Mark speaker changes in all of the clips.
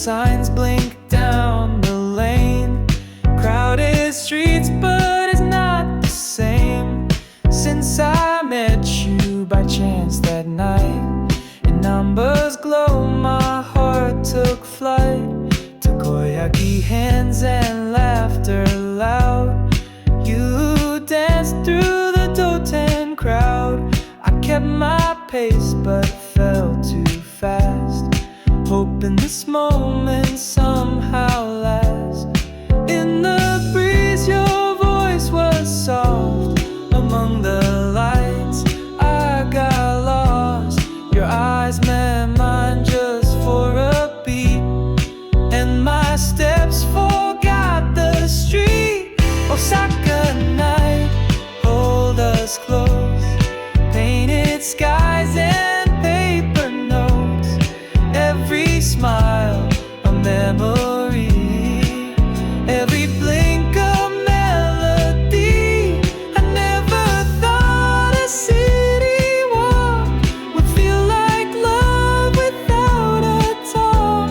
Speaker 1: signs blink down the lane. Crowded streets, but it's not the same since I met you by chance that night. In numbers glow, my heart took flight. Takoyaki hands and laughter loud. You danced through the Doten crowd. I kept my pace but fell too fast, hoping this moment somehow lasts. In the breeze your voice was soft. Among the lights I got lost. Your eyes met mine just for a beat, and my steps forgot the street. Osaka night, hold us close. Painted skies and paper notes. Every smile a memory. Every blink a melody. I never thought a city walk would feel like love without a talk.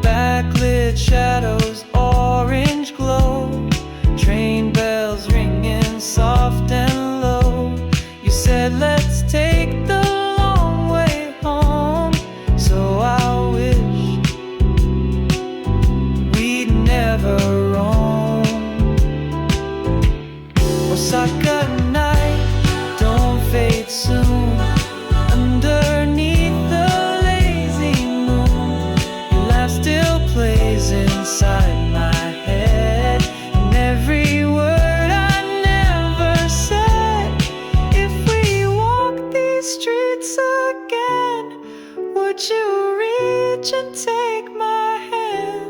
Speaker 1: Backlit shadows, orange glow. Train bells ringing soft and low. You said let's take the long way home. So I wish we'd never roam. Osaka night, don't fade soon. Underneath the lazy moon, your laugh still plays inside my head. And every word I never said. If we walk these streets again, would you reach and take my hand?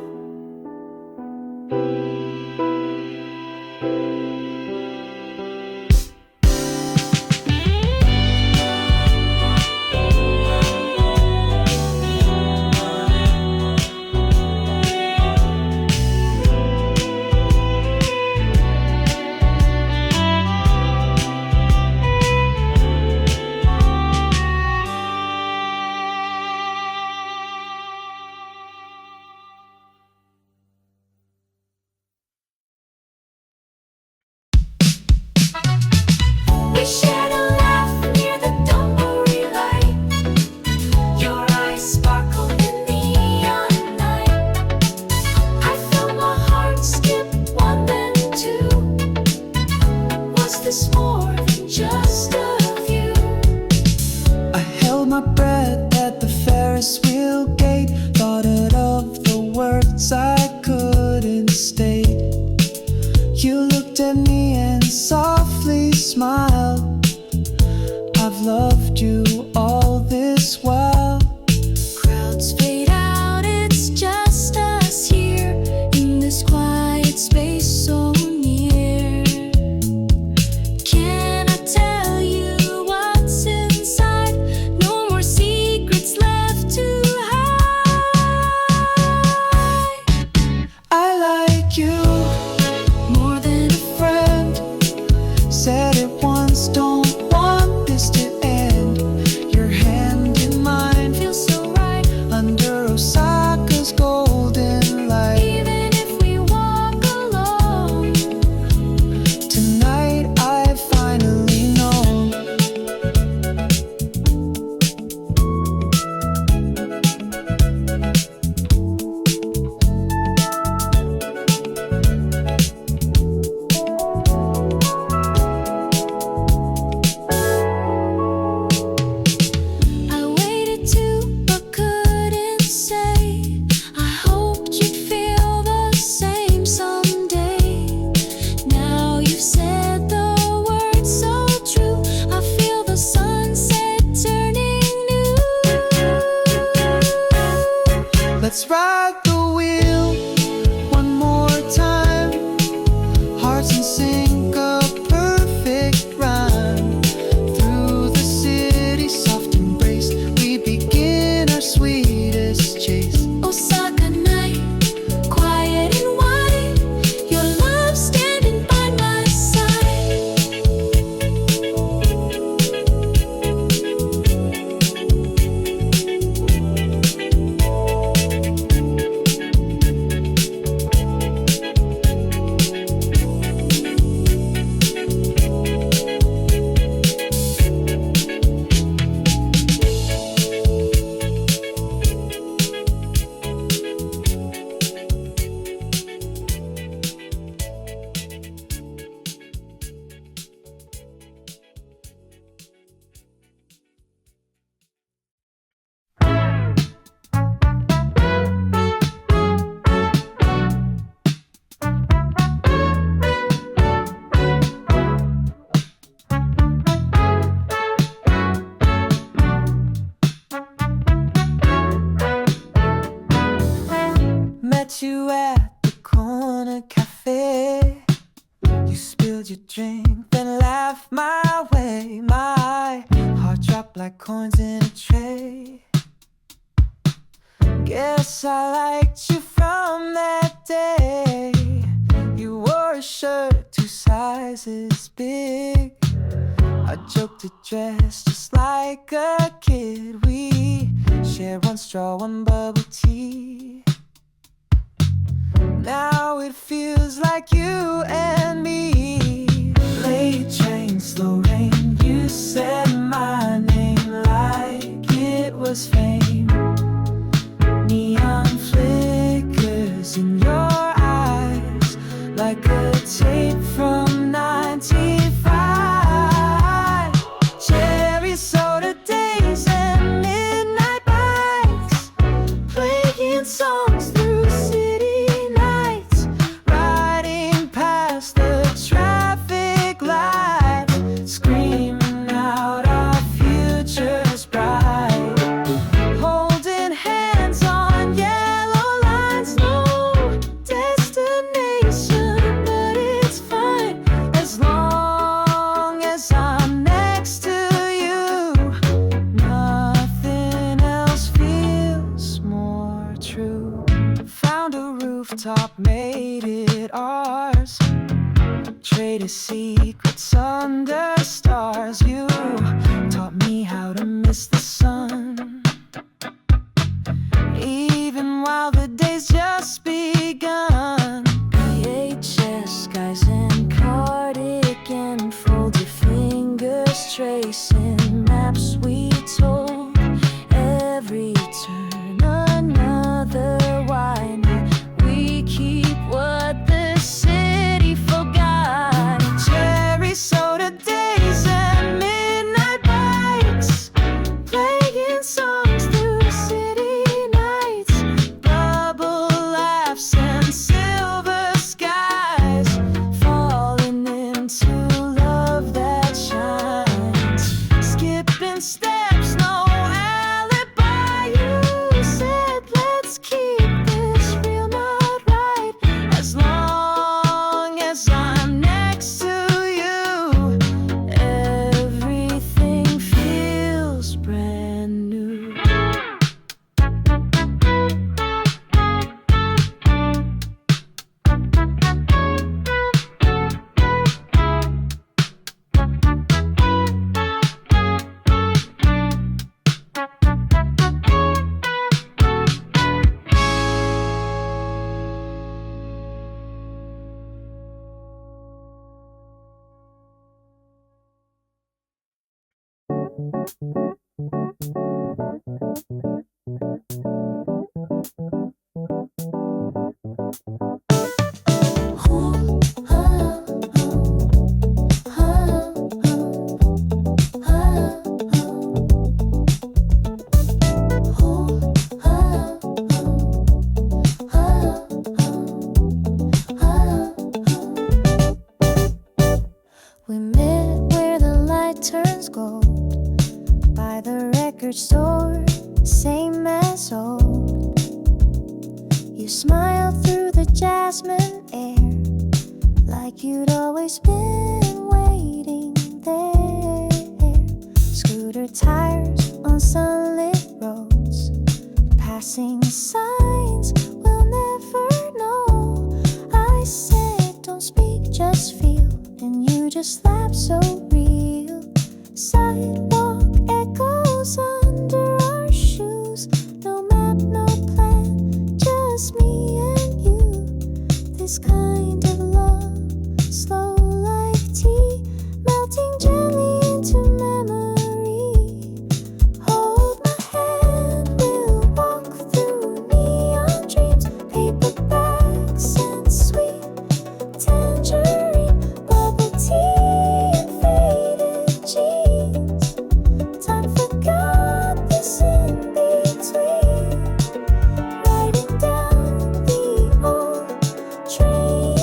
Speaker 2: We shared a laugh near the Donburi light. Your eyes sparkled in neon night. I felt my heart skip one then two. Was this more than just a view?
Speaker 1: I held my breath at the Ferris wheel gate. Thought of the words I couldn't state. You looked at me and softly smiled. I've loved you all this while.
Speaker 2: Crowds fade out, it's just us here in this quiet space so near. Can I tell you what's inside? No more secrets left to hide.
Speaker 1: I like you
Speaker 2: More than a friend,
Speaker 1: said it once, don't want this to end. Your hand in mine
Speaker 2: feels so right.
Speaker 1: under Osaka's golden light.
Speaker 2: Even if we walk alone,
Speaker 1: Tonight I finally know.
Speaker 2: I waited too, but couldn't say. I hoped you'd feel the same someday. Now you've said the words so true. I feel the sunset turning new.
Speaker 1: Let's ride the wheel one more time. Hearts in sync, a perfect rhyme. Through the city, soft embrace, we begin our sweetest chase.
Speaker 2: Osaka night, quiet and white. Your love standing by my side.
Speaker 1: met you at the corner cafe. You spilled your drink, then laughed my way. My heart dropped like coins in a tray. Guess I liked you from that day. You wore a shirt 2 sizes big. I joked to dress just like a kid. We shared 1 straw, 1 bubble tea. Now it feels like you and me. Late train, slow rain. You said my name like it was fame. Neon flickers in your eyes like a tape from 95. Cherry soda days and midnight bikes, playing songs through city nights, riding past the traffic light, screaming out our futures bright, holding hands on yellow lines. No destination, but it's fine as long as I'm next to you. Nothing else feels more true. Found a rooftop, made it ours. Traded secrets under stars. You taught me how to miss the sun, even while the day's just begun. VHS guys and cardigan, fold your fingers, tracing maps we told. Every turn another whiner. We keep what the city forgot. Cherry soda days and midnight bikes, playing songs through city nights, bubble laughs and silver skies, falling into love that shines. Skipping steps, no alibi. You said let's keep this real, not right, as long as I'm next to you. Everything feels brand new. We met where the light turns gold, by the record store, same as old. You smiled through the jasmine air, like you'd always been waiting there. Scooter tires on sunlit roads, passing signs we'll never know. I said don't speak, just feel, and you just laughed so real. Sidewalk echoes under our shoes. No map, no plan, just me and you. This kind of love, slow like tea, melting gently into memory. Hold my hand, we'll walk through neon dreams, paperbacks and sweet tangerine, bubble tea and faded jeans. Time forgot this in between, riding down the old train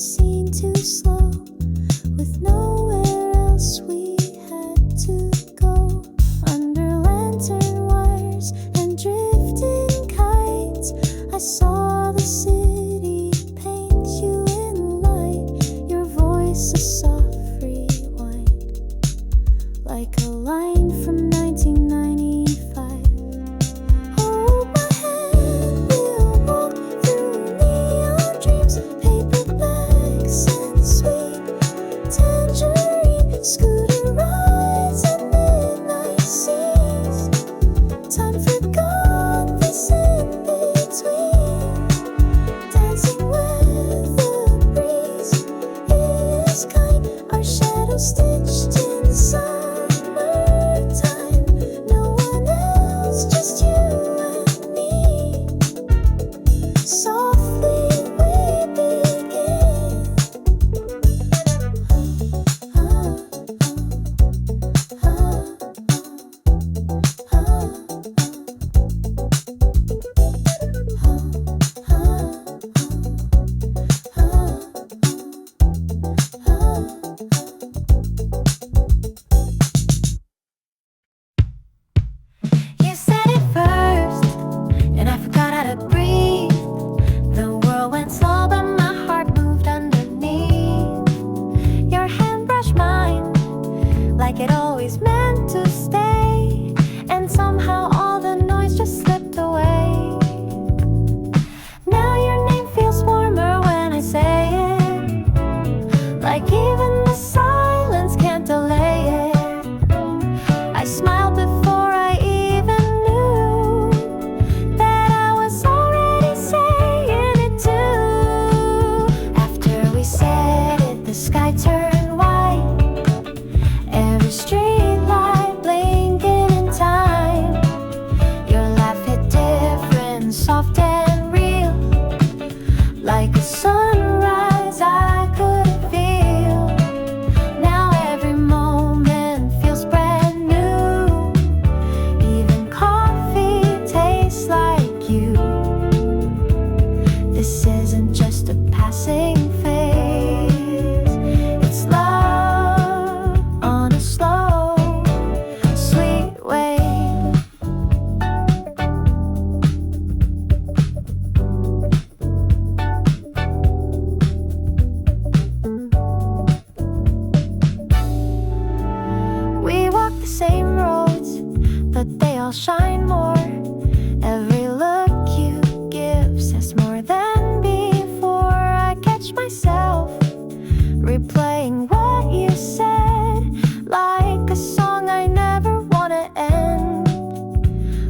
Speaker 2: scene too slow, with nowhere else we had to go. Under lantern wires and drifting kites, I saw the city paint you in light. Your voice a soft rewind, like a line from 1995. Hold my hand, we'll walk through neon dreams, paper bags and sweet tangerine, scooter rides and midnight seas. Time forgot this in between, dancing with the breeze is kind. Our shadows stitched in summertime. No one else, just you and me. Softly we begin. You said it first, and I forgot how to breathe. The world went slow, but my heart moved underneath. Your hand brushed mine, like it always meant to stay, and somehow all the noise just slipped away. Now your name feels warmer when I say it, like even the silence can't delay it. I smiled before I even knew that I was already saying it too. After we said it, the sky turned white, every street light blinking in time. Your laugh hit different, soft and real, like a sunrise I couldn't feel. Now every moment feels brand new, even coffee tastes like you. This isn't just a passing phase, it's love on a slow, sweet wave. We walk the same roads, but they all shine more. Every look you give says more than before. I catch myself replaying what you said, like a song I never wanna end.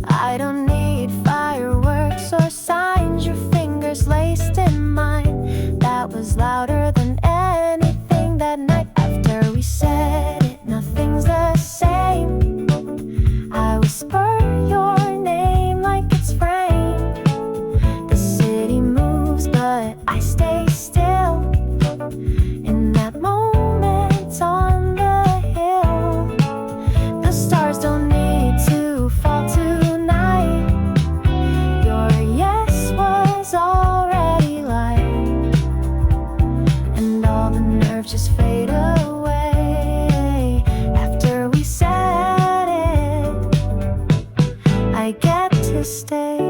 Speaker 2: I don't need fireworks or signs, your fingers laced in mine. That was louder than anything that night. After we said it, nothing's the same. I whisper your name like it's framed. The city moves, but I stay still. In that moment on the hill, the stars don't need to fall tonight. Your yes was already light, and all the nerves just fade away. After we said it, I get to stay.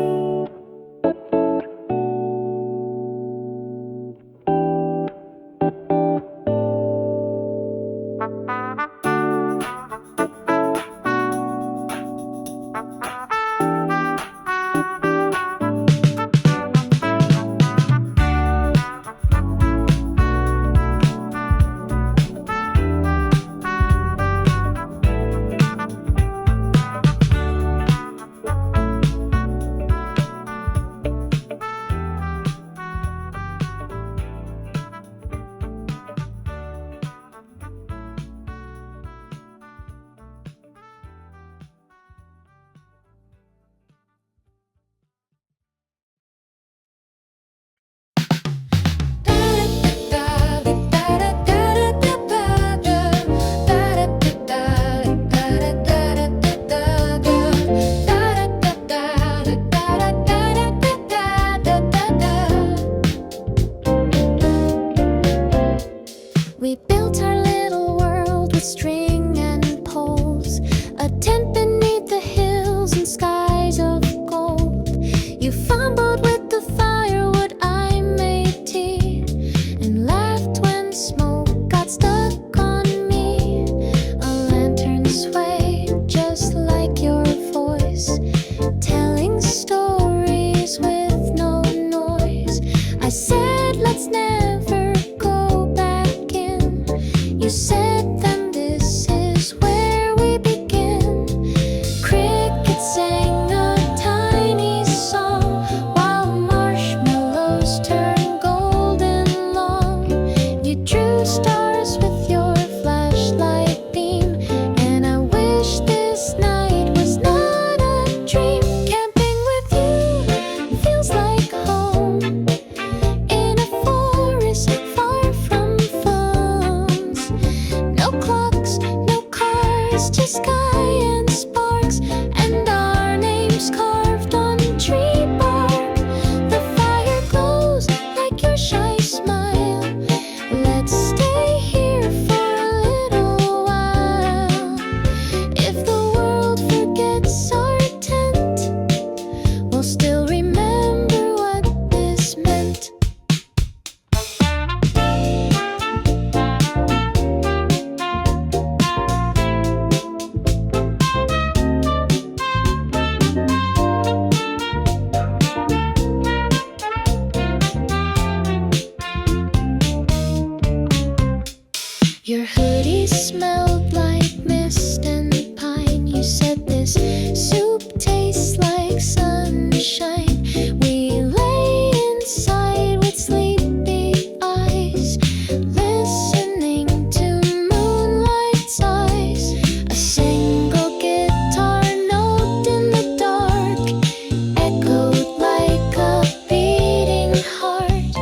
Speaker 2: the stars with your flashlight beam. And I wish this night was not a dream. Camping with you feels like home, in a forest far from phones. No clocks, no cars, just sky and sparks, and our names carved on tree bark. The fire glows like your shy smile. Let's stay here for a little while. If the world forgets our tent, we'll still remember what this meant. Your hoodie smelled like mist and pine. You said this soup tastes like sunshine. We lay inside with sleepy eyes, listening to moonlight sighs. A single guitar note in the dark echoed like a beating heart.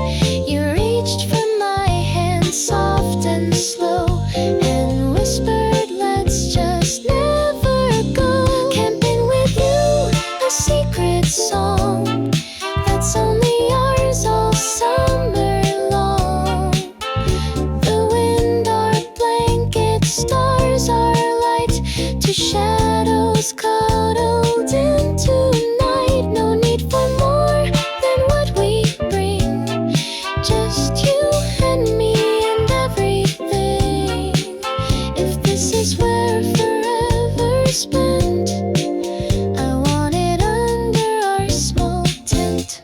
Speaker 2: You reached for my hand, soft and slow, and whispered, let's just never go. Camping with you, a secret song that's only ours all summer long. The wind, our blanket, stars, our light, two shadows cuddled into night. No need for more than what we bring, just you and me and everything. If this is where forever spent, I want it under our small tent.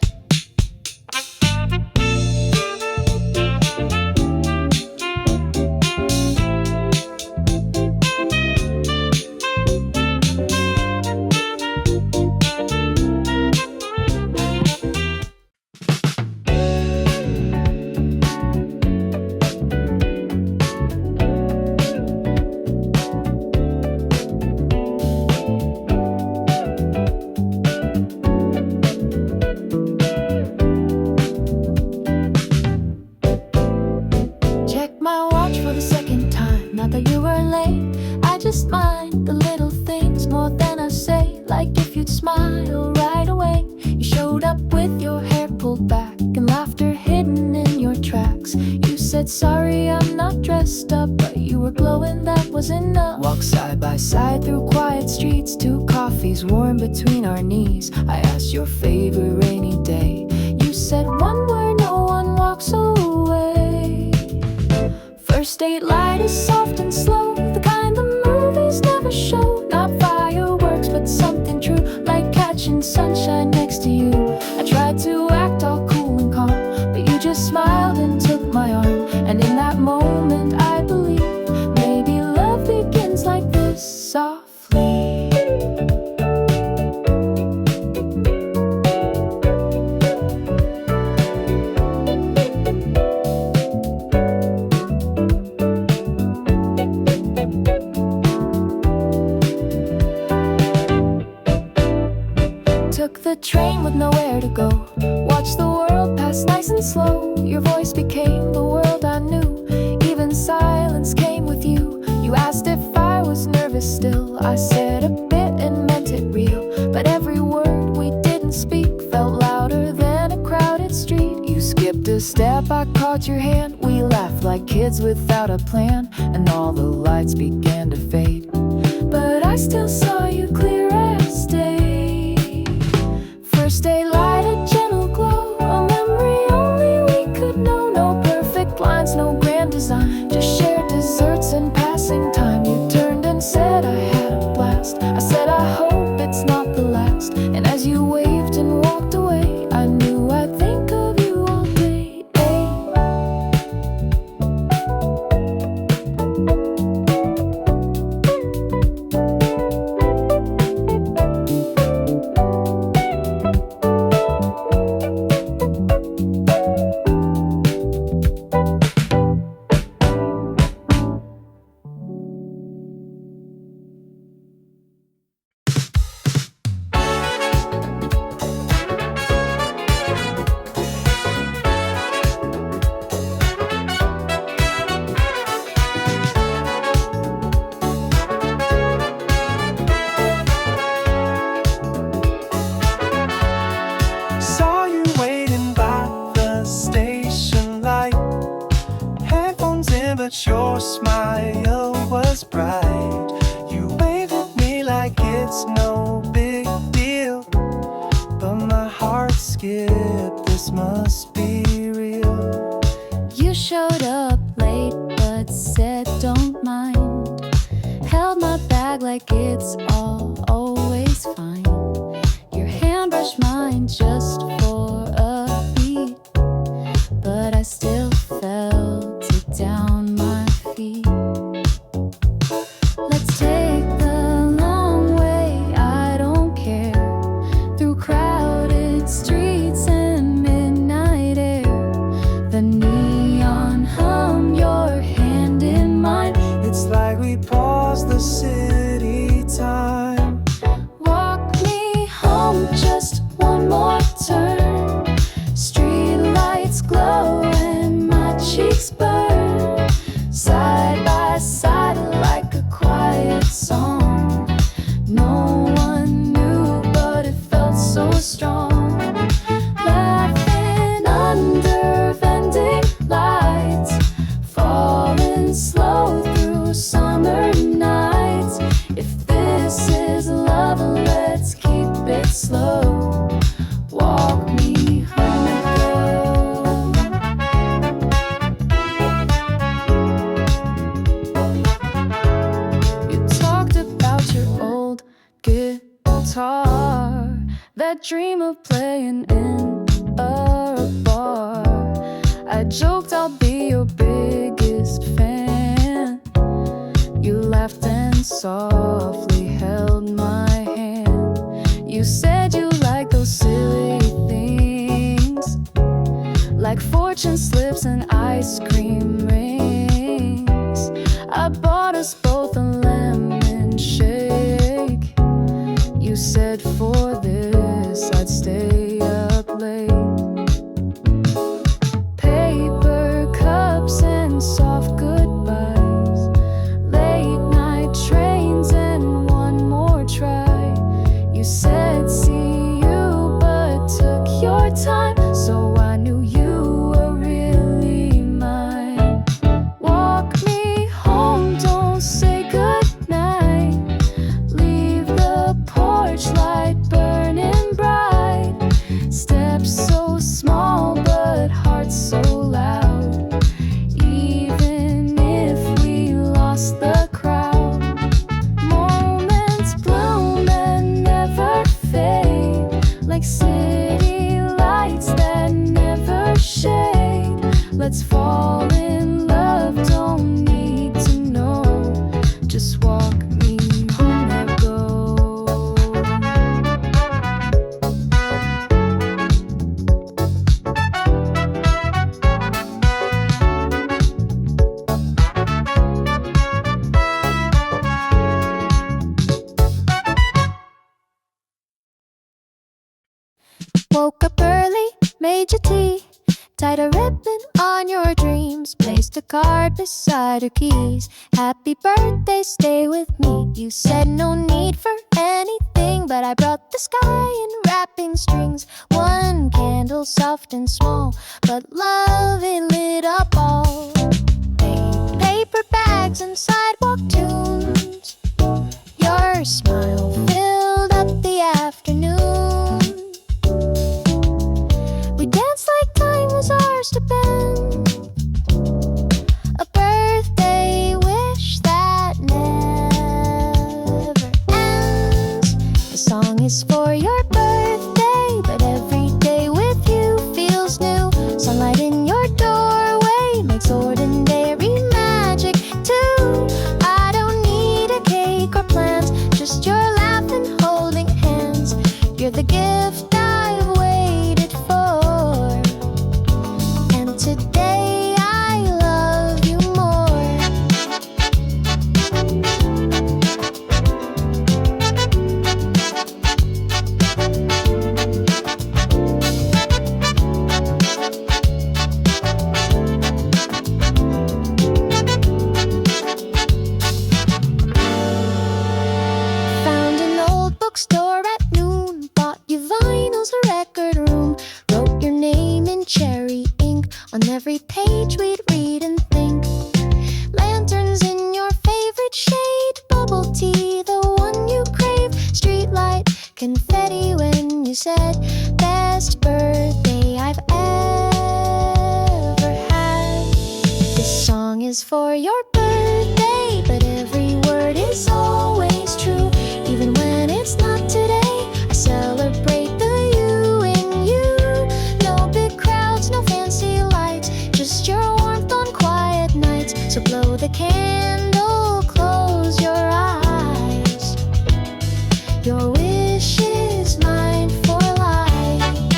Speaker 2: Check my watch for the second time. Not that you were late, I just mind the little things more than I say. Like if you'd smile right away. You showed up with your hair pulled back and laughter hidden in your tracks. You said sorry I'm not dressed up, but you were glowing, that was enough. Walk side by side through quiet streets, two coffees warm between our knees. I asked your favorite rainy day. You said one where no one walks away. First date light is soft and slow, the kind the movies never show. Not fireworks, but something true, like catching sunshine next to you. I tried to act all cool and calm, but you just smiled and took my arm. And in that moment I believe maybe love begins like this, softly. Took the train with nowhere to go. Watched the world pass nice and slow. Your voice became the world I knew. Even silence came with you. You asked if I was nervous still. I said a bit and meant it real. But every word we didn't speak felt louder than a crowded street. You skipped a step, I caught your hand. We laughed like kids without a plan. And all the lights began to fade, but I still saw you clear as day. First day light, a gentle glow, a memory only we could know. No perfect lines, no grand design, just shared desserts and passing time. You turned and said I had a blast. I said I hope it's not the last. And as you waved and walked away, I knew I'd think of you all day.
Speaker 1: but your smile was bright. You waved at me like it's no big deal, but my heart skipped. This must be real.
Speaker 2: You showed up late but said don't mind. Held my bag like it's always fine. Your hand brushed mine just for a beat, but I still felt it down my feet. Let's take the long way, I don't care, through crowded streets and midnight air. The neon hum, your hand in mine.
Speaker 1: It's like we paused the city time.
Speaker 2: Walk me home, just one more turn. Street lights glow and my cheeks burn. Side by side like a quiet song. No one knew, but it felt so strong. Laughing under vending lights, falling slow through summer nights. If this is love, let's keep it slow. Walk me home, girl. You talked about your old guitar, that dream of playing in a bar. I joked I'll be your biggest fan. You laughed and softly held my hand. You said you like those silly things, like fortune slips and ice cream rings. I bought us both a lemon shake. You said for this I'd stay up late. Paper cups and soft goodbyes, late night trains and one more try. You said see you but took your time, so I knew you were really mine. Walk me home, don't say goodnight. Leave the porch light burning bright. Steps so small but heart so loud. Even if we lost the crowd, moments bloom and never fade, like city lights that never shade. Let's fall in love, don't need to know. Just walk me home, now go. Woke up early, made your tea, tied a ribbon on your dreams, placed a card beside her keys. Happy birthday, stay with me. You said no need for anything, but I brought the sky in wrapping strings. One candle, soft and small, but love it lit up all. Paper bags and sidewalk tunes, your smile filled up the afternoon. We danced like time was ours to bend, a birthday wish that never ends. The song is for your birthday, but every day with you feels new. Sunlight in your doorway makes ordinary magic too. for your birthday, but every word is always true. Even when it's not today, I celebrate the you in you. No big crowds, no fancy lights, just your warmth on quiet nights. So blow the candle, close your eyes. Your wish is mine for life.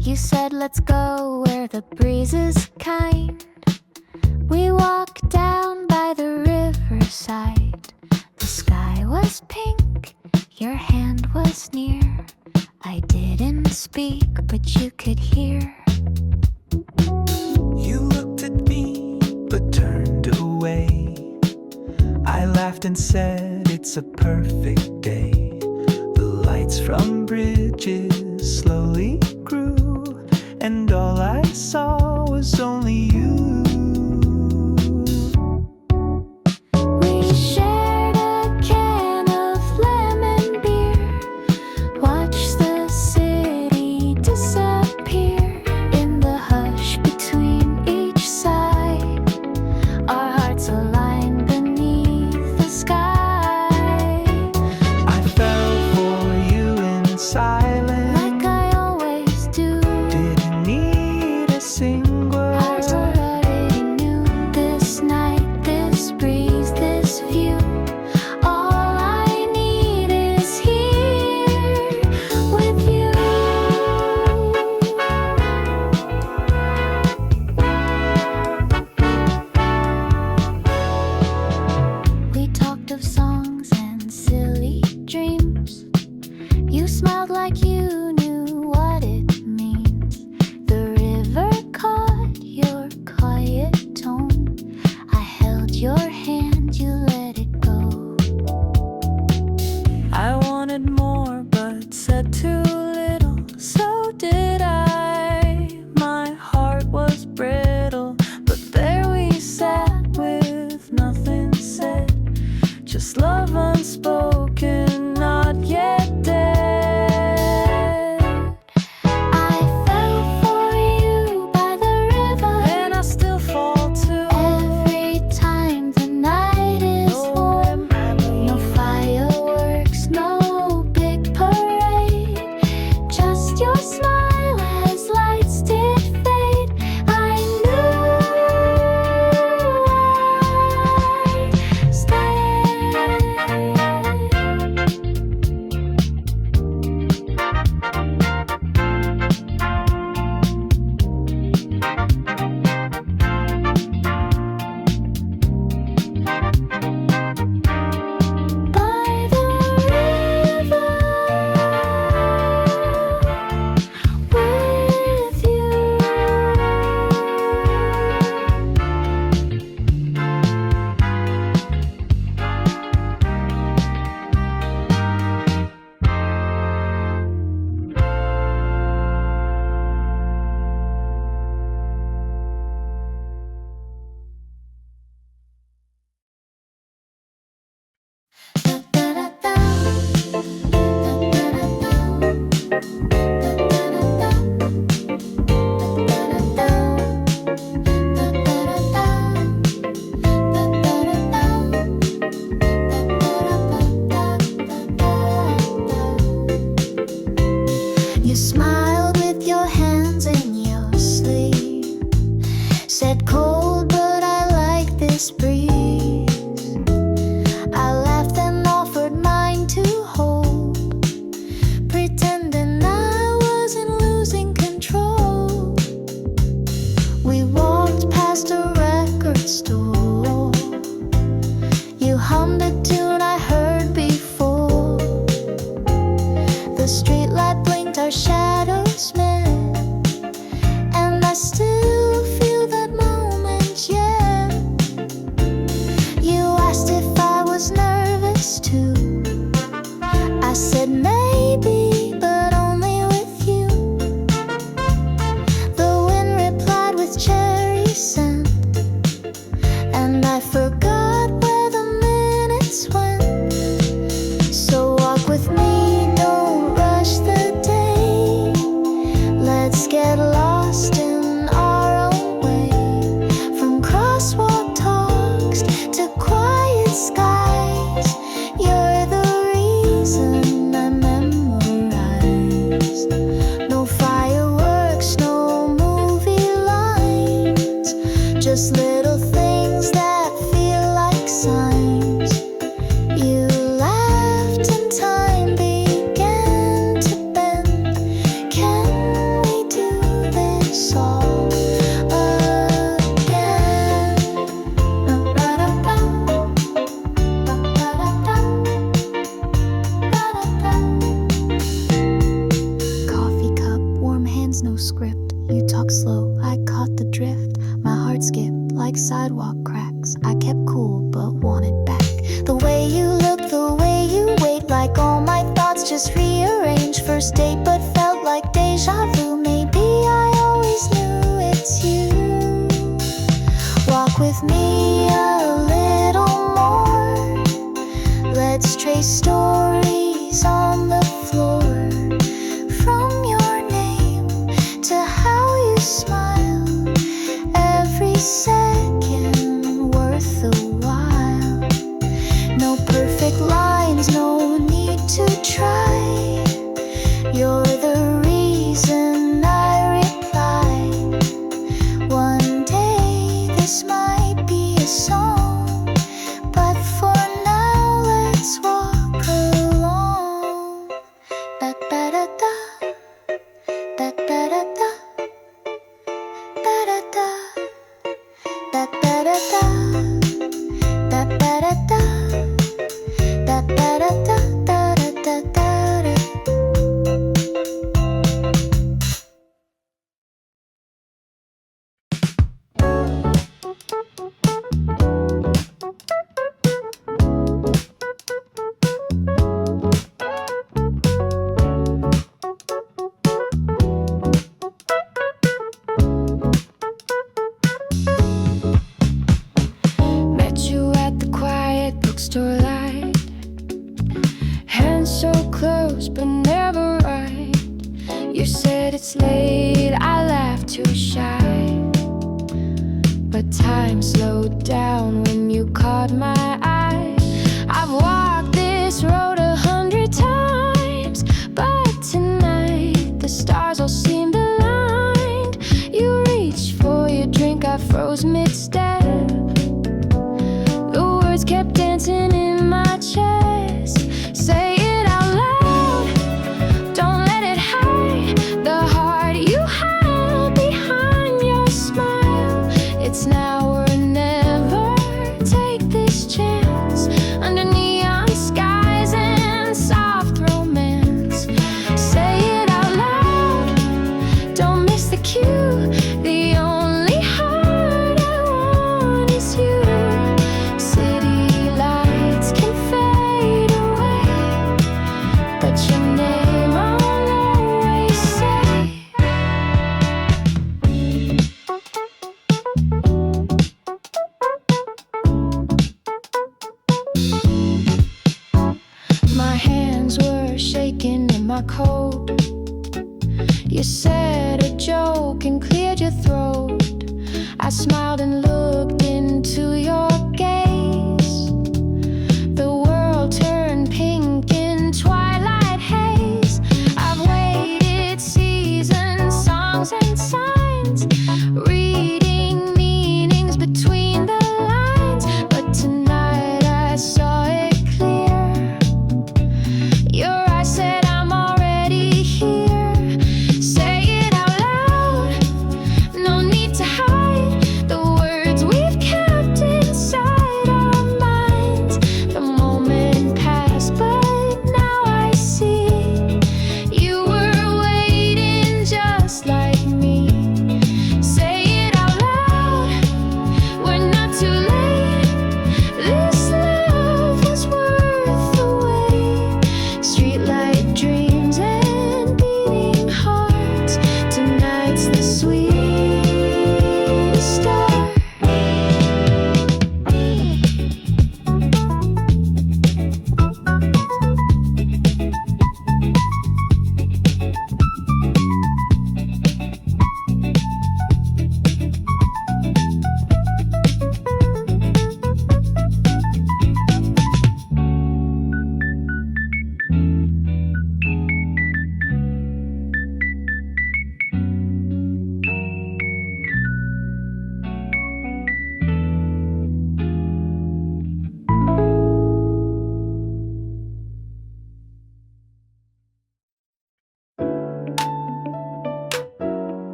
Speaker 2: You said let's go where the breeze is kind. We walked down by the riverside. The sky was pink, your hand was near. I didn't speak, but you could hear.
Speaker 1: You looked at me, but turned away. I laughed and said it's a perfect day. The lights from bridges slowly grew, and all I saw was only you.
Speaker 2: We shared a can of lemon beer, watched the city disappear in the hush between each side. Our hearts aligned beneath the sky.
Speaker 1: I fell for you in silence,
Speaker 2: Like I always do,
Speaker 1: didn't need a single
Speaker 2: I
Speaker 1: word.
Speaker 2: already knew. This night, this breeze, this view, all I need is here with you. We talked of songs and silly dreams. You smiled like you knew what it means. The river caught your quiet tone. I held your hand, you let it go.
Speaker 1: I wanted more, but said too little. So did I. My heart was brittle, but there we sat with nothing said. Just love unspoken, not yet dead.
Speaker 2: I fell for you by the river,
Speaker 1: And I still fall too.
Speaker 2: every time the night is warm. No fireworks, no big parade, just your smile as lights did fade. I knew I'd stay. By the river with you. You smiled with your hands in your sleeve, said cold, but I like this breeze. I laughed and offered mine to hold, pretending I wasn't losing control. We walked past a record store. You hummed a tune I heard before. The streetlight blinked, our shadows met, and I still feel that moment Just little things that feel like signs. You laughed and time began to bend. Can we do this all again? Coffee cup, warm hands, no script. You talk slow, I caught the drift. My heart skipped like sidewalk cracks. I kept cool but wanted back. The way you look, the way you wait, like all my thoughts just rearranged. First date but felt like deja vu. Maybe I always knew it's you. Walk with me a little more. Let's trace stories on the floor. From your name to how you smile, every second worth a while. No perfect lines, no need to try. You're the reason I reply. One day this might be a song, but for now let's walk along. Da da da da, da da da da, da da da, da da da da, da da da da, da da da da, da da da da. Met you at the quiet bookstore light. Hands so close but never right. You said it's late, I laughed too shy. But time slowed down when you caught my eye. I've walked this road 100 times, but tonight the stars all seemed aligned. You reached for your drink, I froze mid-step. The words kept dancing in my chest. Say it out loud, don't let it hide. The heart you hide behind your smile. It's now or never, take this chance. Under neon skies and soft romance. Say it out loud, don't miss the cue. The only heart I want is you. City lights can fade away, but your name I'll always say. My hands were shaking in my coat. You said a joke and cleared your throat. I smiled and looked into your gaze. The world turned pink in twilight haze. I've waited seasons, songs and signs, reading meanings between the lines. But tonight I saw it clear. Your eyes said I'm already here. Say it out loud, no need to hide. The words we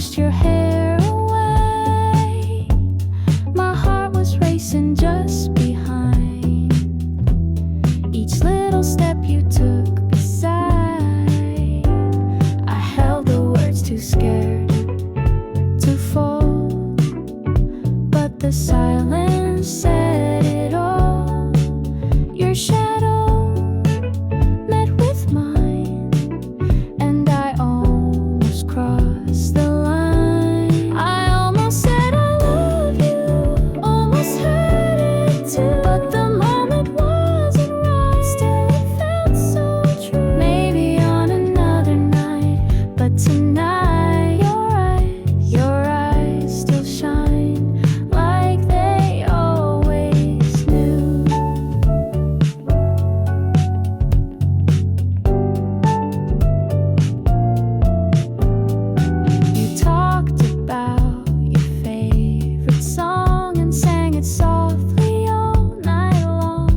Speaker 2: brushed your hair away. My heart was racing just behind each little step you took beside. I held the words too scared to fall, but the silence said it all. Your shadow met with mine, and I almost crossed the line. I almost said I love you, almost heard it too, but the moment wasn't right. Still it felt so true. Maybe on another night, but tonight your eyes still shine like they always knew. You talked about your favorite song and sang it softly all night long.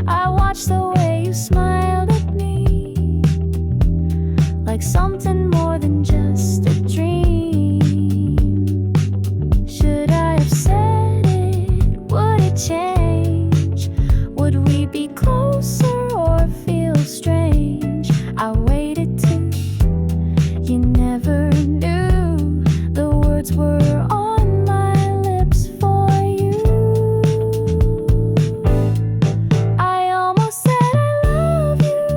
Speaker 2: I watched the way you smiled at me, like something more than just a dream. Should I have said it? Would it change? Would we be closer or feel strange? I waited too. You never knew the words were on my lips for you. I almost said I love you.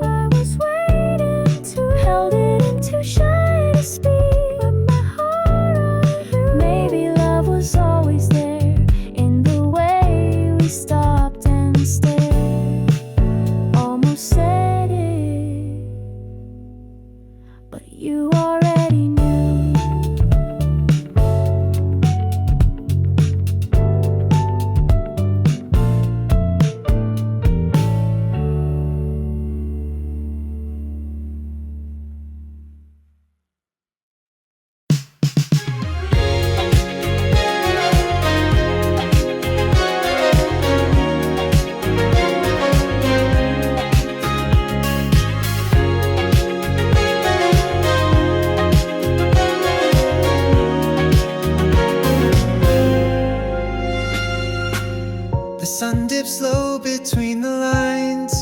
Speaker 2: I was waiting to, held it in too shy to speak, but my heart knew. Maybe love was always there in the way we stopped and stared. Almost said it, but you already knew.
Speaker 1: The sun dips low between the lines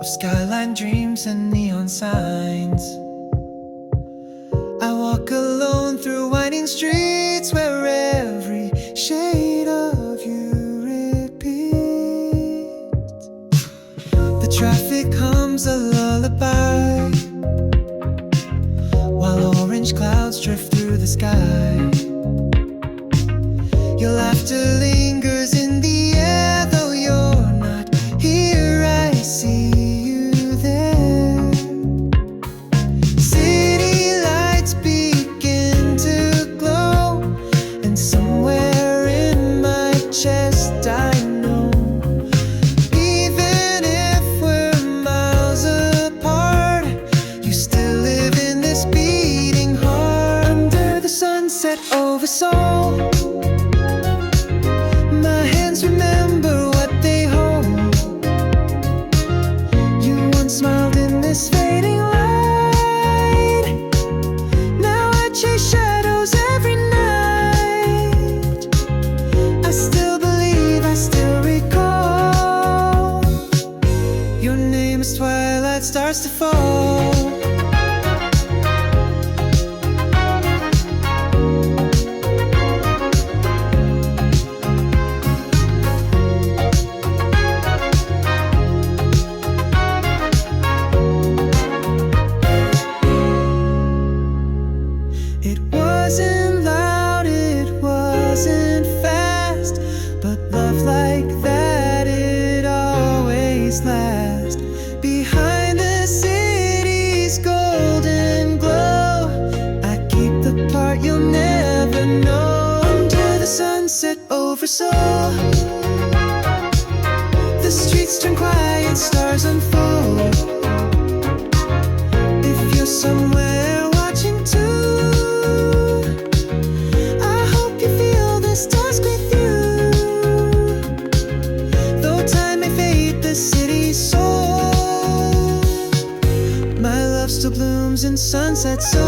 Speaker 1: of skyline dreams and neon signs. I walk alone through winding streets where every shade of you repeats. The traffic hums a lullaby while orange clouds drift through the sky. Your laughter lingers in the air, though you're not here. I see you there. City lights begin to glow, and somewhere in my chest I know, even if we're miles apart, you still live in this beating heart. Under the sunset over Seoul, my hands remember what they hold. You once smiled in this fading light. Now I chase shadows every night. I still believe, I still recall. Your name as twilight starts to fall. It wasn't loud, it wasn't fast, but love like that, it always lasts. Behind the city's golden glow, I keep the part you'll never know. Under the sunset over Seoul, the streets turn quiet, stars unfold. If you're somewhere watching too, I hope you feel this task with you. Though time may fade the city's soul, my love still blooms in sunset said so.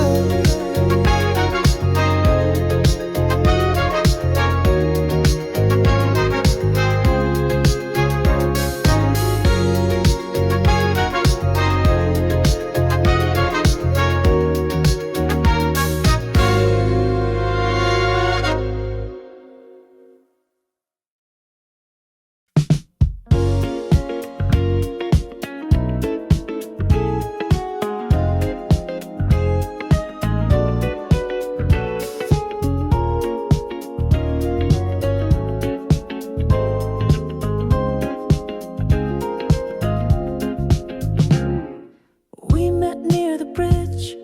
Speaker 1: We met near the bridge,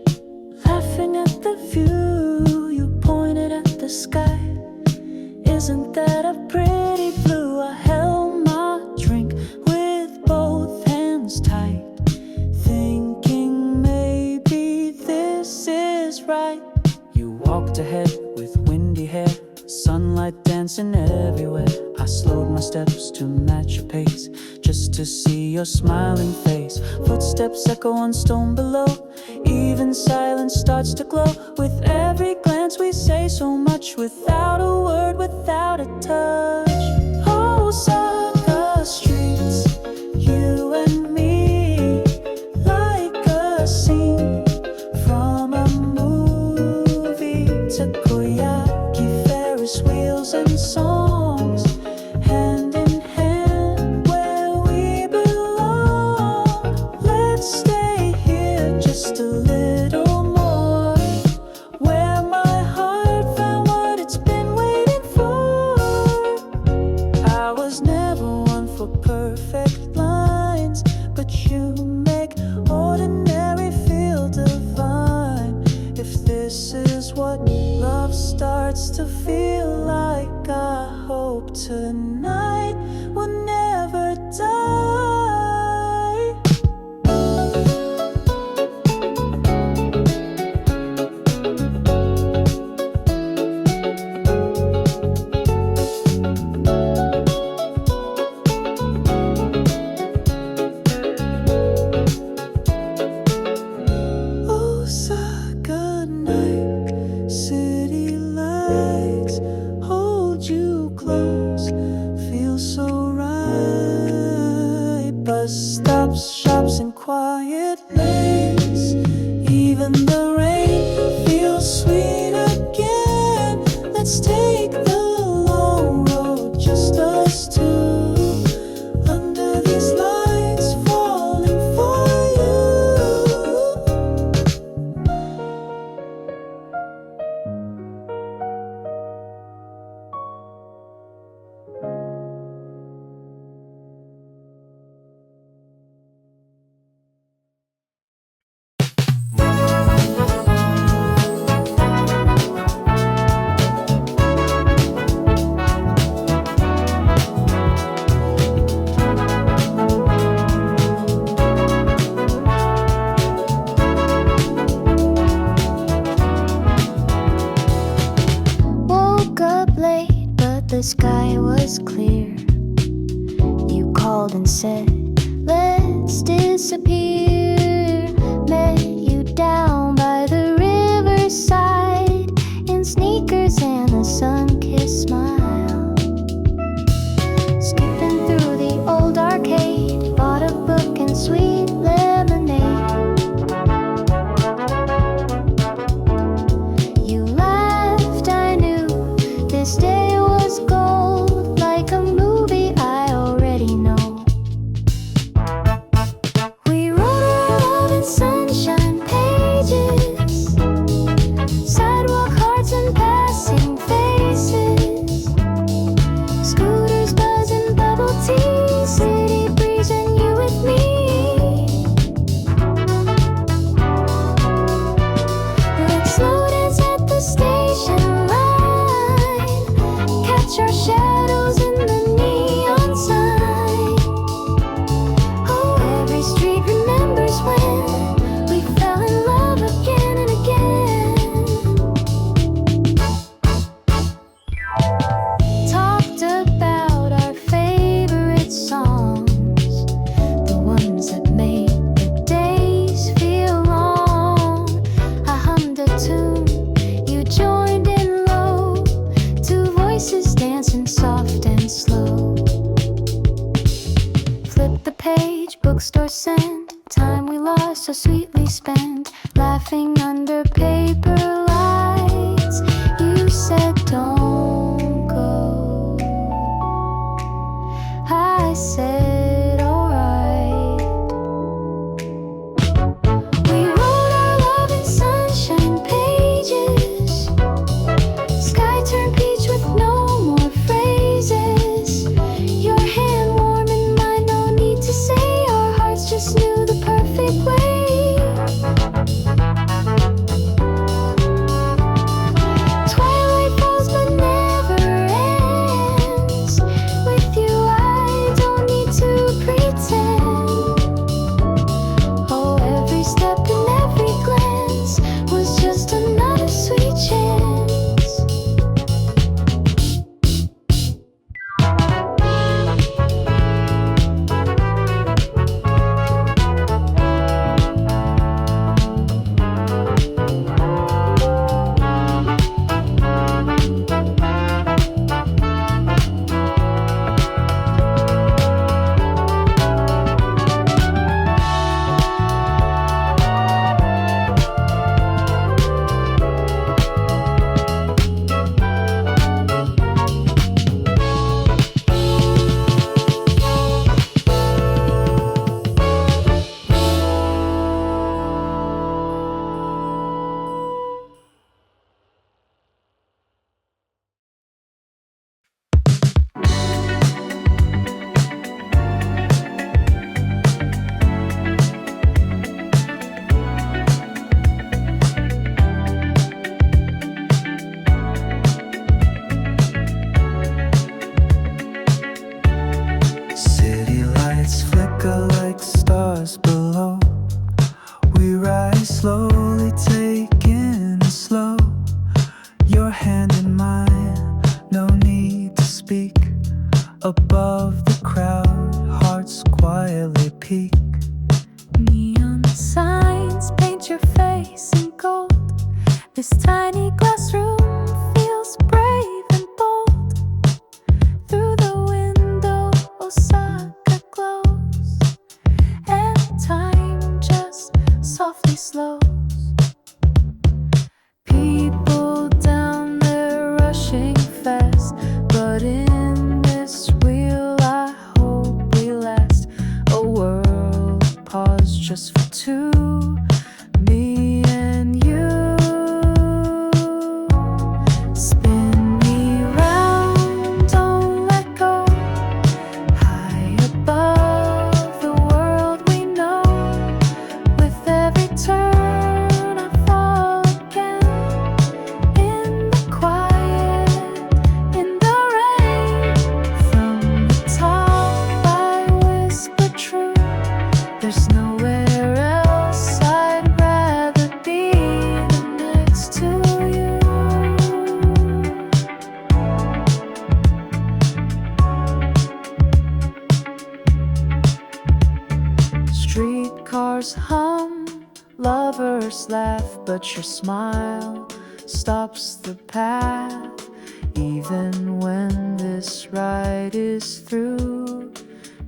Speaker 1: laughing at the view. You pointed at the sky. Isn't that a pretty blue? I held my drink with both hands tight, thinking maybe this is right. You walked ahead with windy hair, sunlight dancing everywhere. I slowed my steps to match your pace, just to see your smiling face. Footsteps echo on stone below, even silence starts to glow. With every glance we say so much, without a word, without a touch. Osaka streets, you and me, like a scene from a movie. Takoyaki, Ferris wheels and songs, hand in hand where we belong. Let's stay here just a little more, where my heart found what it's been waiting for. I was never one for perfect lines, but you make ordinary feel divine. If this is what love starts to feel like, I hope tonight will never die. Osaka night, city lights hold you close, feel so right. Bus stops, shops, and quiet lanes, even the rain feels sweet again. Let's take the long road, just us two, under these lights falling for you.
Speaker 3: Woke up late, but the sky was clear. You called and said, let's disappear. Met you down by the riverside, in sneakers and a sun-kissed smile. Skipping through the old arcade, bought a book and sweet lemonade. You laughed, I knew this day was gold, like a movie I already know. sweetly spent, laughing under paper lights. You said don't go. I said alright. We wrote our love in sunshine pages. Sky turned peach with no more phrases. Your hand warm in mine, no need to say. Our hearts just knew the perfect way. Twilight falls but never ends. With you I don't need to pretend. Oh, every step and every glance was just another sweet chance.
Speaker 1: City lights flicker like stars below. We rise slowly, taking it slow. Your hand in mine, no need to speak. Above the crowd, hearts quietly peak.
Speaker 3: Neon signs paint your face in gold. This tiny glass room feels brave and bold. Through the window, Osaka glows, and time just softly slows. People down there rushing fast, but in this wheel I hope we last. A world pause just for two, me and you. Spin me round, don't let go. High above the world we know. With every turn I fall again. In the quiet, in the rain. From the top I whisper true. There's nowhere else I'd rather be than next to you. Streetcars hum, lovers laugh, but your smile stops the path. Even when this ride is through,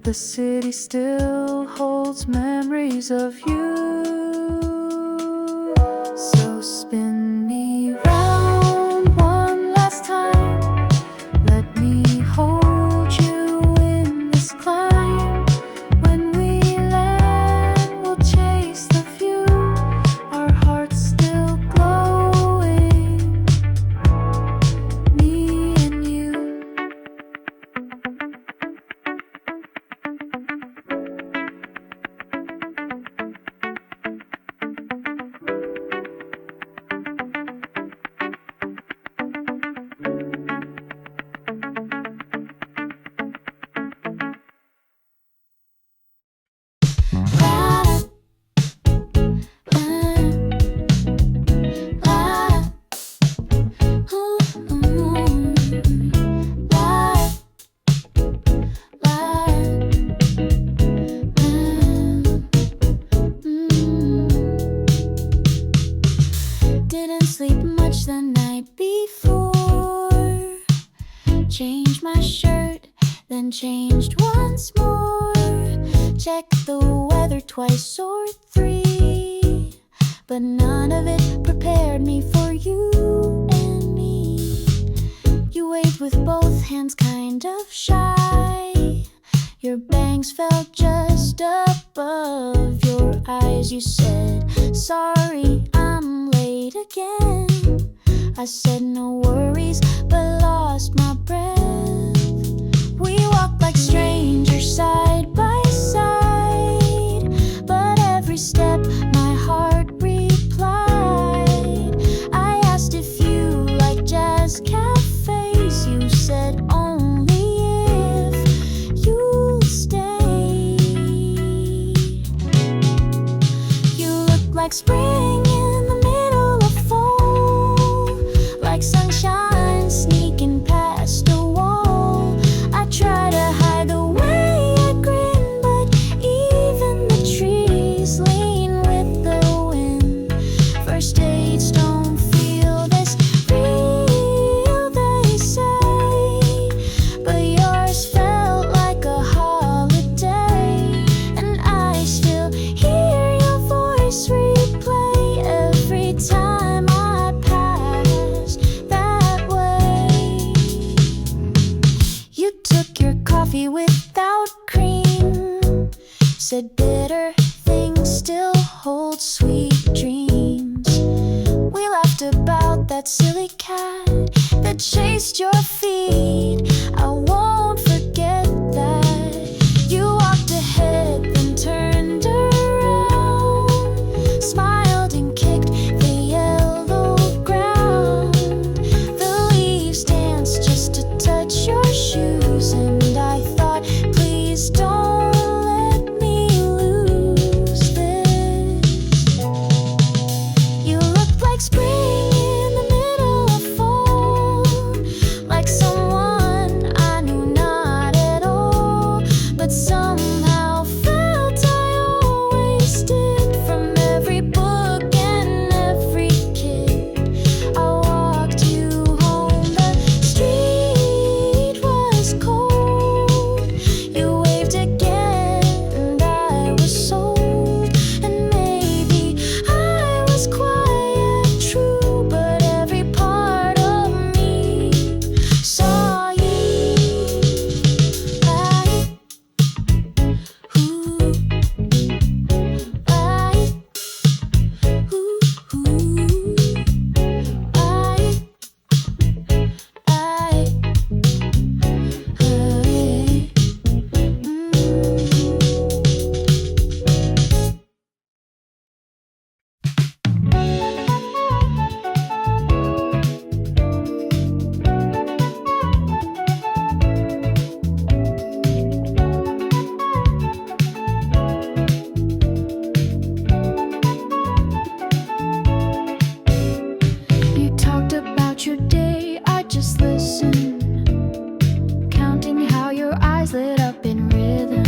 Speaker 3: the city still holds memories of you. So spin me round one last time. Let me hold you in this climb. When we land, we'll chase the view. Our hearts still glowing. Me and you. Didn't sleep much the night before. Changed my shirt, then changed once more. Checked the weather twice or three. but none of it prepared me for you and me. You waved with both hands, kind of shy. Your bangs felt just above your eyes. You said, sorry, I'm late again. I said no worries, but lost my breath. We walked like strangers side by side, but every step my heart replied. I asked if you like jazz cafes. You said only if you'll stay. You look like spring in the middle of fall, like sunshine sneaking past a wall. I try to hide the way I grin, but even the trees lean with the wind. First dates don't feel this real, they say, but yours felt like a holiday. And I still hear your voice replay every time I pass that way. You took your coffee without cream, said bitter things still hold sweet dreams. We laughed about that silly cat that chased your feet. I won't forget that. You walked ahead, then turned around, smiled and kicked the yellow ground. The leaves danced just to touch your shoes, and I thought, please don't let me lose this. You look like spring in the middle of fall, like someone I knew not at all, but somehow felt I always did. From every book and every kid, I walked you home. The street was cold. You waved again, and I was sold. And maybe I was quiet, true, but every part of me saw you. You talked about your day, I just listened, counting how your eyes lit up in rhythm.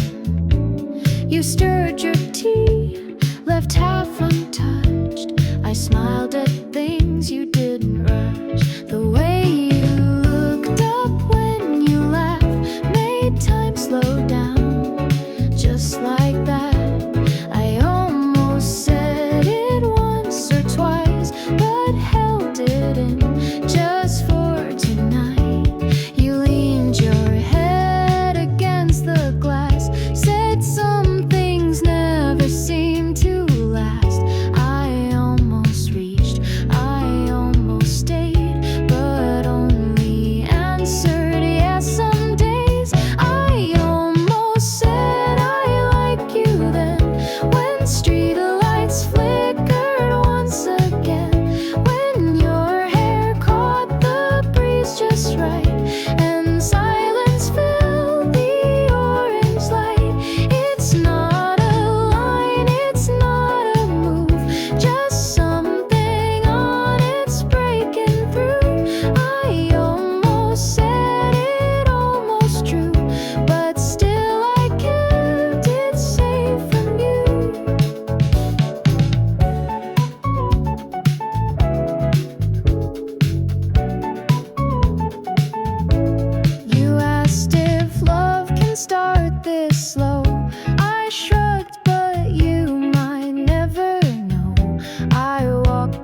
Speaker 3: You stirred your tea, left half untouched. I smiled at things you didn't rush. The way you looked up when you laughed made time slow down, just like that. I almost said it once or twice, but held it in just for tonight. You leaned your head against the glass, said some things never seem to last. I almost reached, I almost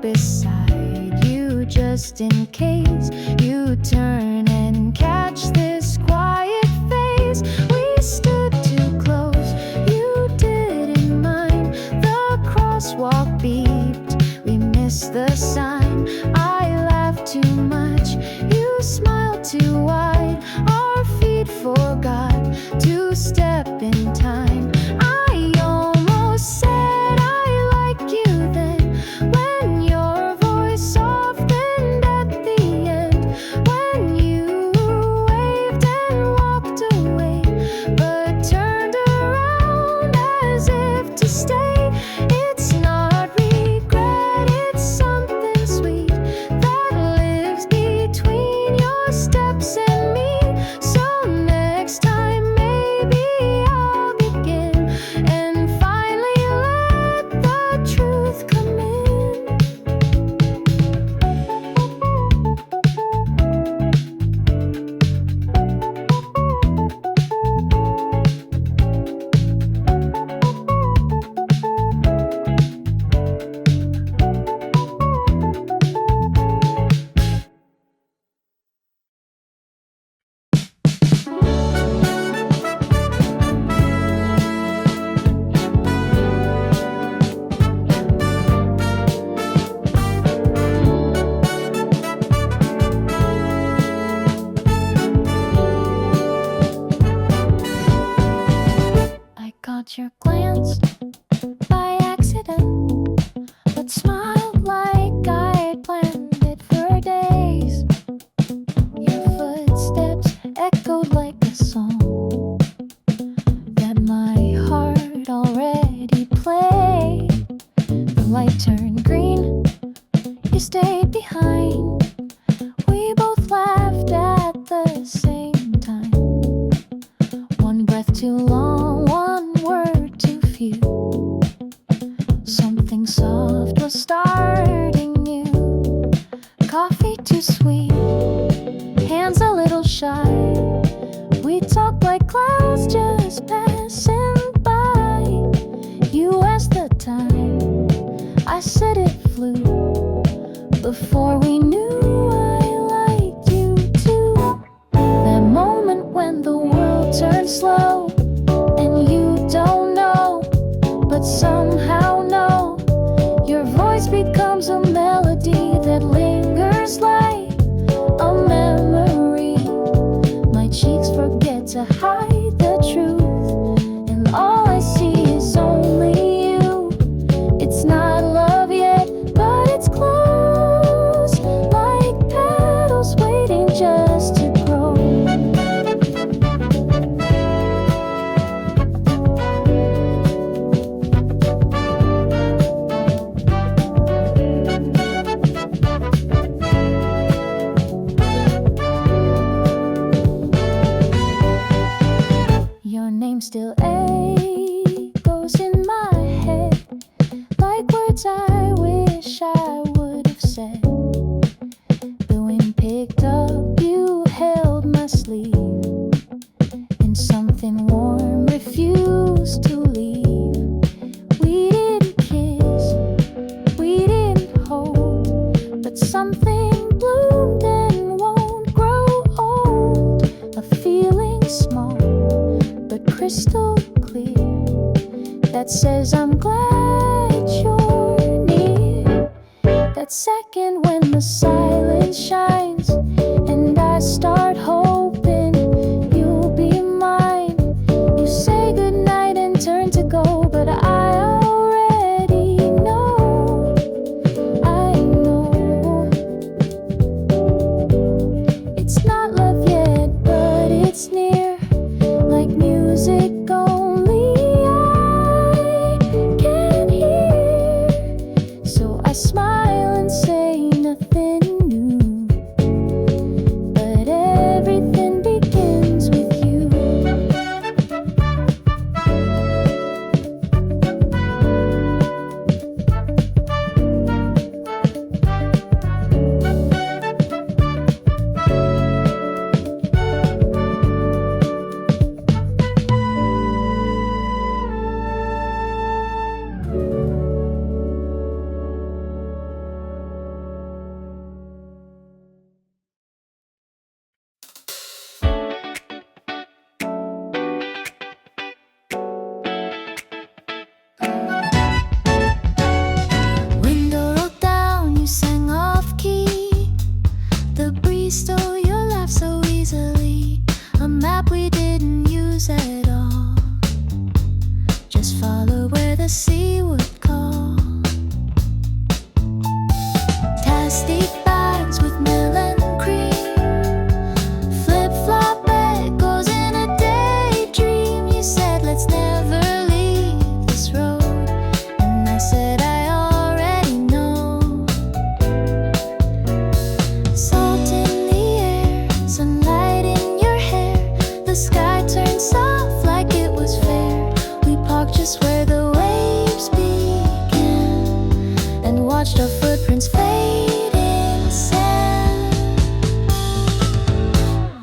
Speaker 3: walk beside you just in case you turn and catch this quiet face. We stood too close, you didn't mind. The crosswalk beeped, we missed the sign. I laughed too much, you smiled too wide. Our feet forgot to step in time. I almost said I like you then, when your voice softened at the end, when you waved and walked away, but turned around as if to stay. It's not regret, it's something sweet that lives between your steps and me. So next time maybe I'll begin and finally let the truth come in. I caught your glance by accident, but smiled like I'd planned it for days. Your footsteps echoed like a song that my heart already played. The light turned green, you stayed behind. We both laughed at the same time. One breath too long, one word too few. Something soft was starting new. Coffee too sweet, hands a little shy. We talked like clouds just passing by. You asked the time, I said it flew. Before we knew I liked you too. That moment when the world turns slow and you don't know, but somehow know. Your voice becomes a melody that lingers like a memory. My cheeks forget to hide the truth, and all I see is only you. It's not love yet, but it's close, like petals waiting just to grow. Your name still echoes in my head, like words I wish I would have said. The wind picked up, you held my sleeve, and something warm refused to leave. We didn't kiss, we didn't hold, but something bloomed and won't grow old. A feeling small, but crystal clear, that says I'm glad you're near. That second when the silence shines and I start hoping you'll be mine. You say goodnight and turn to go, but I already know. I know it's not love yet, but it's near, like music only I can hear. So I smile and say nothing new, but everything plastic bags with milk and cream. Flip-flop echoes in a daydream. You said let's never leave this road, and I said I already know. Salt in the air, sunlight in your hair. The sky turned soft like it was fair. We parked just where the waves began and watched our footprints fade in the sand.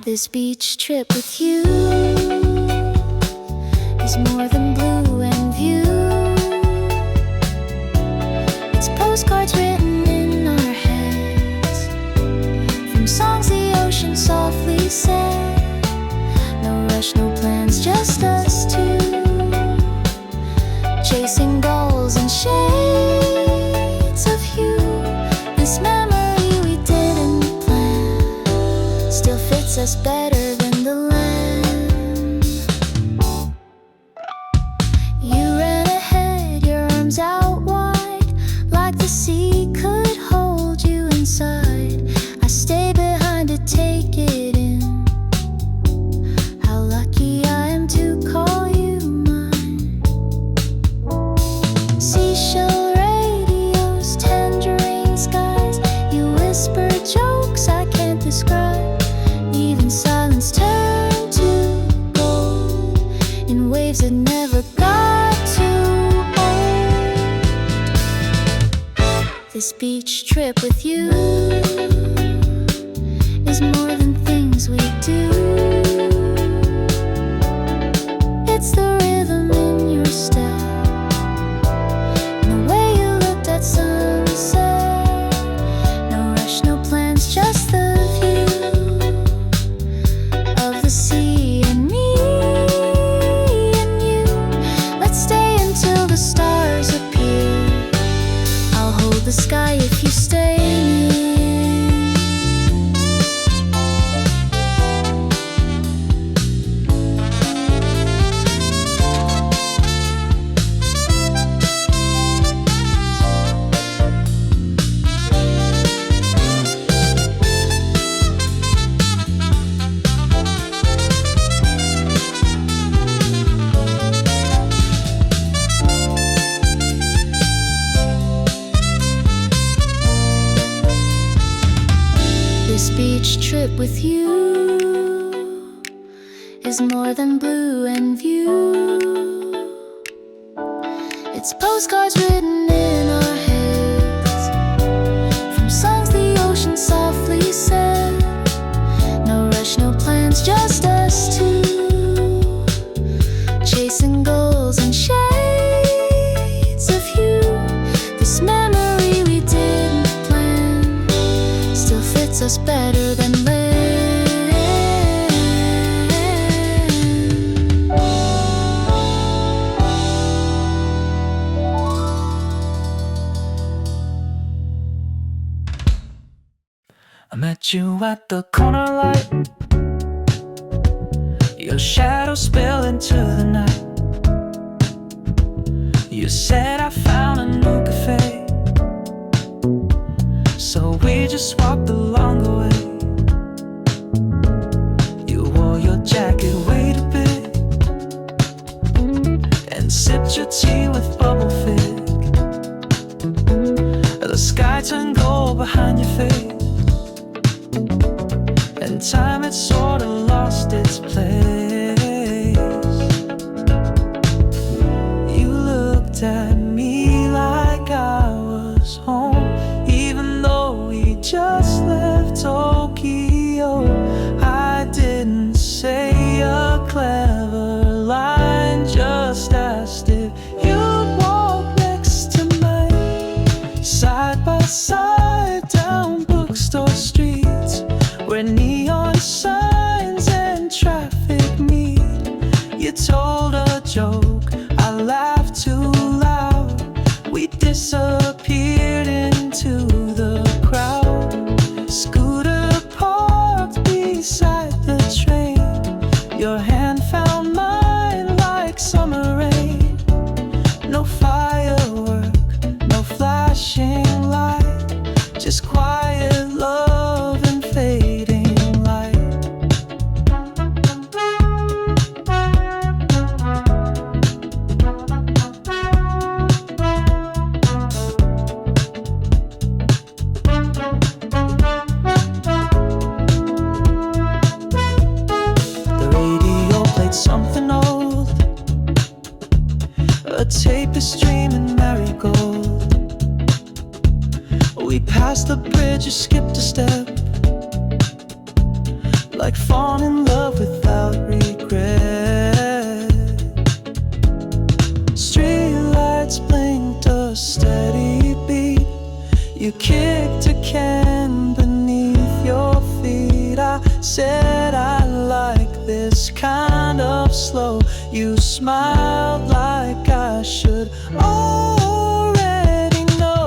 Speaker 3: This beach trip with you is more than blue and view. It's postcards written in our heads from songs the ocean softly said. No rush, no plans, just us two, chasing goals and shades of hue. This memory we didn't plan still fits us better than the land. You ran ahead, your arms out wide, like the sea could hold you inside. I stay behind to take it in. How lucky I am to call you mine. Seashell radios, tangerine skies. You whisper jokes I can't describe. Even silence turned to gold in waves that never got too old. This beach trip with you is more than things we do. It's the rhythm in your step and the way you looked at sunset. No rush, no plans, just the view of the sea and me and you. Let's stay until the stars appear. I'll hold the sky if you stay near. This beach trip with you is more than blue and view. It's postcards written in our heads from songs the ocean softly said. No rush, no plans, just us two, chasing goals and shades of hue. This memory we didn't plan still fits us better than land.
Speaker 1: I met you at the corner light. Your shadow spilled into the night. You said I found a new cafe, so we just walked along the way. You wore your jacket way too big and sipped your tea with bubble fig. The sky turned gold behind your face, and time had sort of lost its place. You looked at me like I was home, even though we just left Tokyo. I didn't say a clever line, just asked if you'd walk next to mine, side by side down bookstore streets where neon signs and traffic quiet love and fading light. The radio played something old, a tapestry and marigold. We passed the bridge, you skipped a step, like falling in love without regret. Streetlights blinked a steady beat. You kicked a can beneath your feet. I said I like this kind of slow. You smiled like I should already know.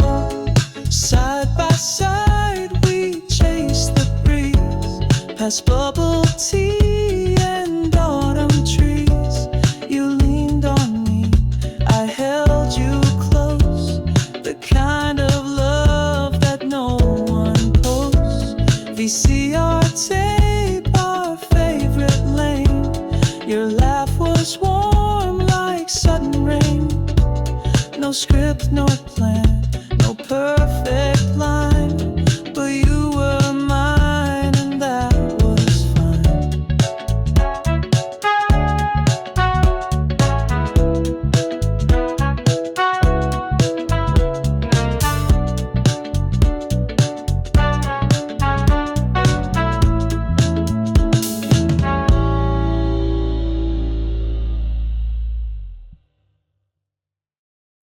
Speaker 1: Side by side we chased the breeze, past bubble tea and autumn trees. You leaned on me, I held you close, the kind of love that no one posts. VCR tape, our favorite lane. Your laugh was warm like sudden rain. No script, no plan, no perfect